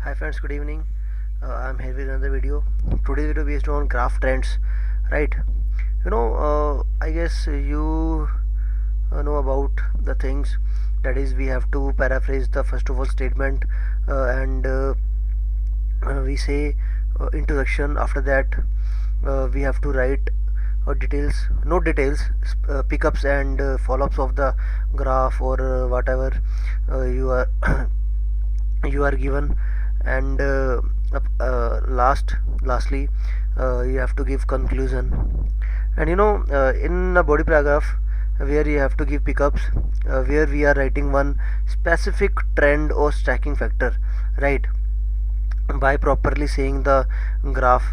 Hi friends, good evening. I'm here with another video. Today's video based on graph trends, right? I guess you know about the things. That is, we have to paraphrase the first of all statement, and we say introduction. After that, we have to write details, not details, pickups and follow-ups of the graph or whatever you are you are given, and lastly you have to give conclusion. And in a body paragraph where you have to give pickups, where we are writing one specific trend or stacking factor, right? By properly saying the graph,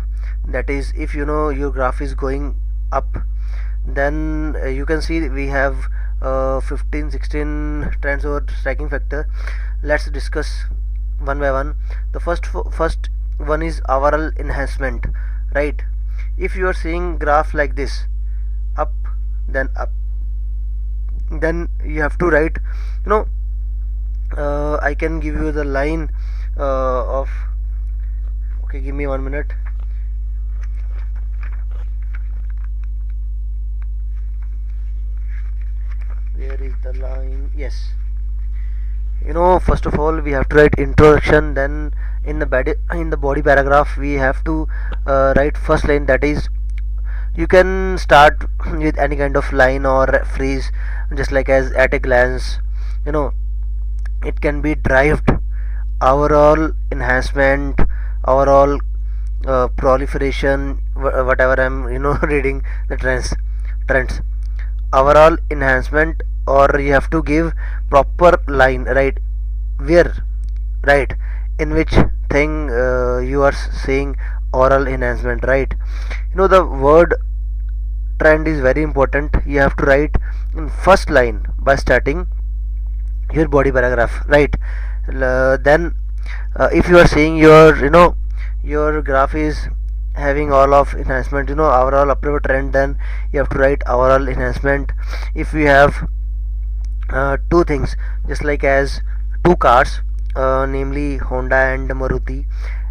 that is, if you know your graph is going up, then you can see we have 15 16 trends or stacking factor. Let's discuss one by one. The first one is overall enhancement, right? If you are seeing graph like this, up, then up, then you have to write, I can give you the line of, okay, give me 1 minute. Where is the line? Yes, first of all we have to write introduction. Then in the body paragraph we have to write first line. That is, you can start with any kind of line or phrase, just like as at a glance. you know it can be derived, overall enhancement, overall proliferation, whatever I'm reading the trends, overall enhancement, or you have to give proper line, right? Where, right, in which thing you are saying oral enhancement, right? The word trend is very important. You have to write in first line by starting your body paragraph, right? Then if you are saying your graph is having all of enhancement, overall upward trend, then you have to write overall enhancement. If you have two things, just like as two cars, namely Honda and Maruti,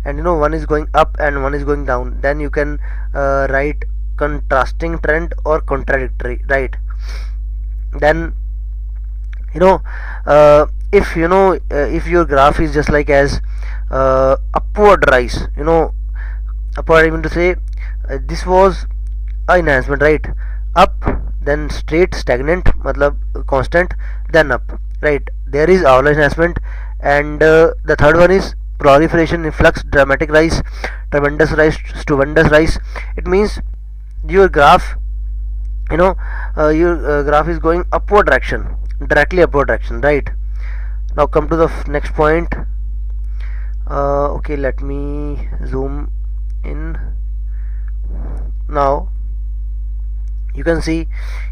and one is going up and one is going down, then you can write contrasting trend or contradictory, right? Then if your graph is just like as upward rise, upward, I mean to say, this was a enhancement, right? Up, then straight, stagnant, matlab constant, then up, right? There is our enhancement. And the third one is proliferation, influx, dramatic rise, tremendous rise, stupendous rise. It means your graph, your graph is going upward direction, directly upward direction, right? Now come to the next point. Okay, let me zoom in. Now you can see,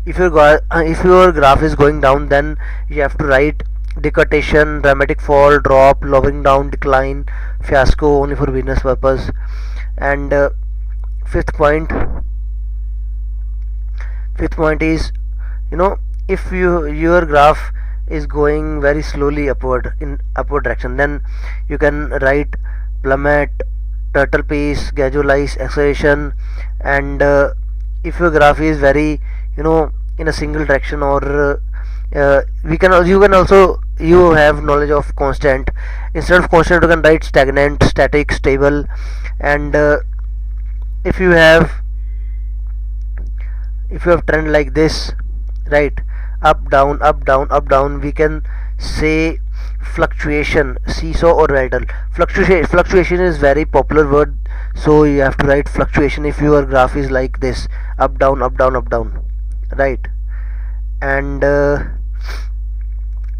if your graph is going down, then you have to write decutation, dramatic fall, drop, lowering down, decline, fiasco, only for business purpose. And fifth point is, if your graph is going very slowly upward, in upward direction, then you can write plummet, turtle pace, gradualize, acceleration. And if your graph is very, in a single direction, or you have knowledge of constant. Instead of constant, you can write stagnant, static, stable. And if you have trend like this, right, up down up down up down, we can say fluctuation, seesaw or rattle. Fluctuation is very popular word, so you have to write fluctuation if your graph is like this, up down up down up down, right? And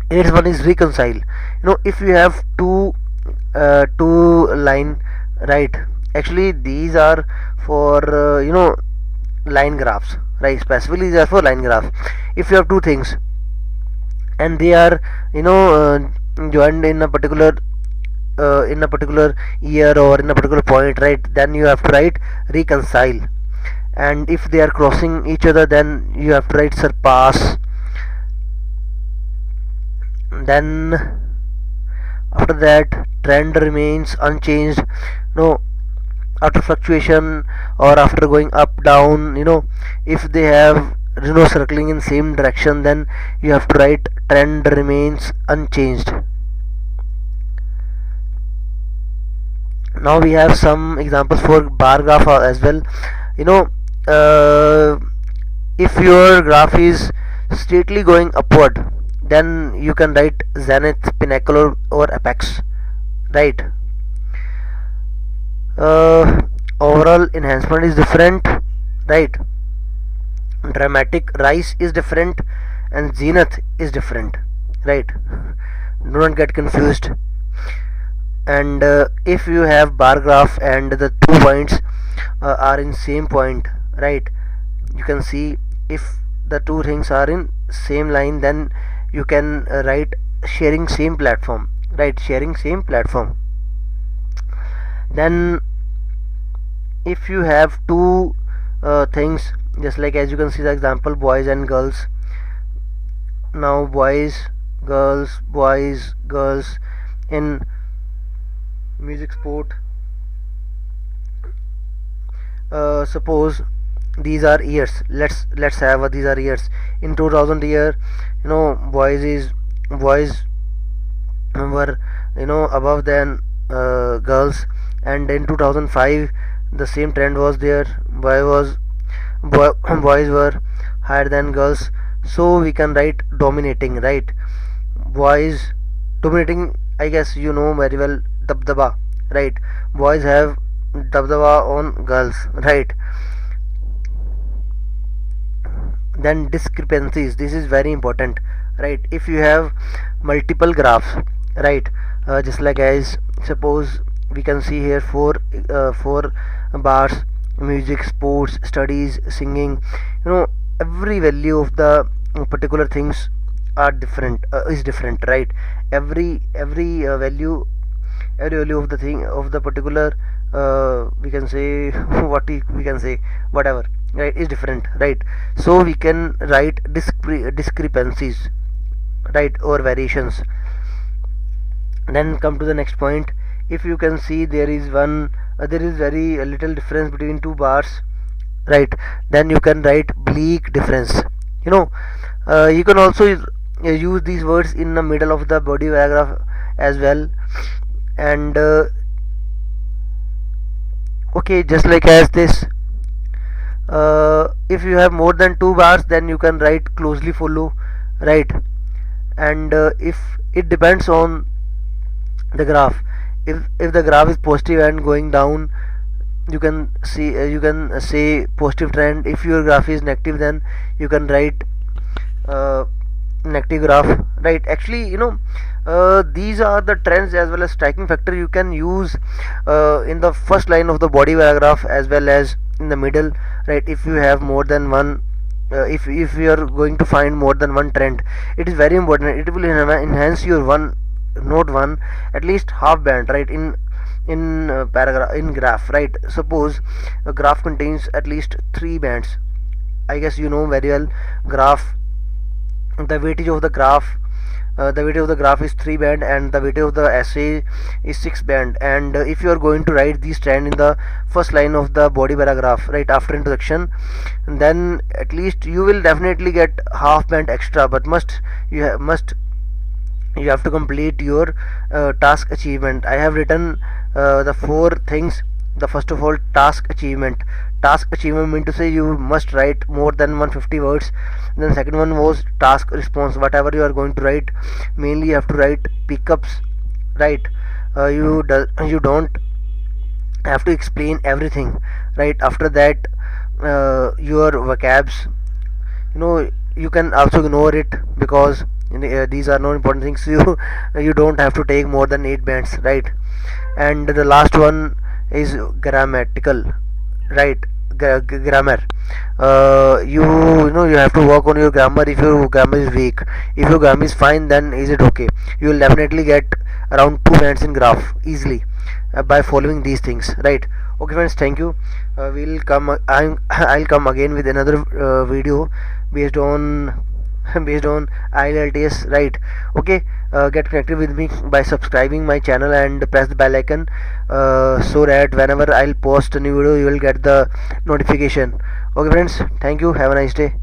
next one is reconcile. If you have two line, right? Actually these are for line graphs, right? Specifically these are for line graph. If you have two things and they are joined in a particular year or in a particular point, right, then you have to write reconcile. And if they are crossing each other, then you have to write surpass. Then After that, trend remains unchanged. No, after fluctuation or after going up down, if they have circling in same direction, then you have to write trend remains unchanged. Now we have some examples for bar graph as well. you know uh, if your graph is straightly going upward, then you can write zenith, pinnacle, or apex, right? Overall enhancement is different, right? Dramatic rise is different, and zenith is different, right? Do not get confused. And if you have bar graph and the 2 points are in same point, right, you can see if the two things are in same line, then you can write sharing same platform, right? Sharing same platform. Then if you have two things, just like as you can see the example, boys and girls. Now boys, girls in music sport. Suppose these are years. Let's have these are years. In 2000 year, boys were above than girls, and in 2005 the same trend was there. Boys were higher than girls. So we can write dominating, right? Boys dominating, I guess you know very well, dabdaba, right? Boys have dabdaba on girls, right? Then discrepancies, this is very important, right? If you have multiple graphs, right, just like as suppose we can see here four bars: music, sports, studies, singing. Every value of the particular things are different, is different, right? Every value of the thing of the particular, we can say what we can say, whatever, right, is different, right? So we can write discrepancies, right, or variations. Then come to the next point. If you can see there is very little difference between two bars, right, then you can write bleak difference. You can also use these words in the middle of the body paragraph as well. And okay, just like as this, if you have more than two bars, then you can write closely follow, right? And if it depends on the graph, if the graph is positive and going down, you can see you can say positive trend. If your graph is negative, then you can write negative graph, right? Actually, these are the trends as well as striking factor you can use in the first line of the body paragraph as well as in the middle, right? If you have more than one, if you are going to find more than one trend, it is very important. It will enhance your one, not one, at least half band, right? In paragraph, in graph, right? Suppose a graph contains at least 3 bands. I guess you know very well graph, the weightage of the graph, the weightage of the graph is 3 band and the weightage of the essay is 6 band. And if you are going to write these trend in the first line of the body paragraph, right after introduction, then at least you will definitely get half band extra, but you have to complete your task achievement. I have written the 4 things. The first of all, task achievement mean to say you must write more than 150 words. Then second one was task response. Whatever you are going to write, mainly you have to write pickups, right? You don't have to explain everything, right? After that, your vocabs, you can also ignore it because these are no important things. You don't have to take more than 8 bands, right? And the last one is grammatical, right? Grammar. You have to work on your grammar. If your grammar is weak, if your grammar is fine, then is it okay? You will definitely get around 2 bands in graph easily by following these things, right? Okay friends, thank you. I'll come again with another video based on IELTS, right? Okay, get connected with me by subscribing my channel and press the bell icon, so that whenever I'll post a new video you will get the notification. Okay friends, thank you, have a nice day.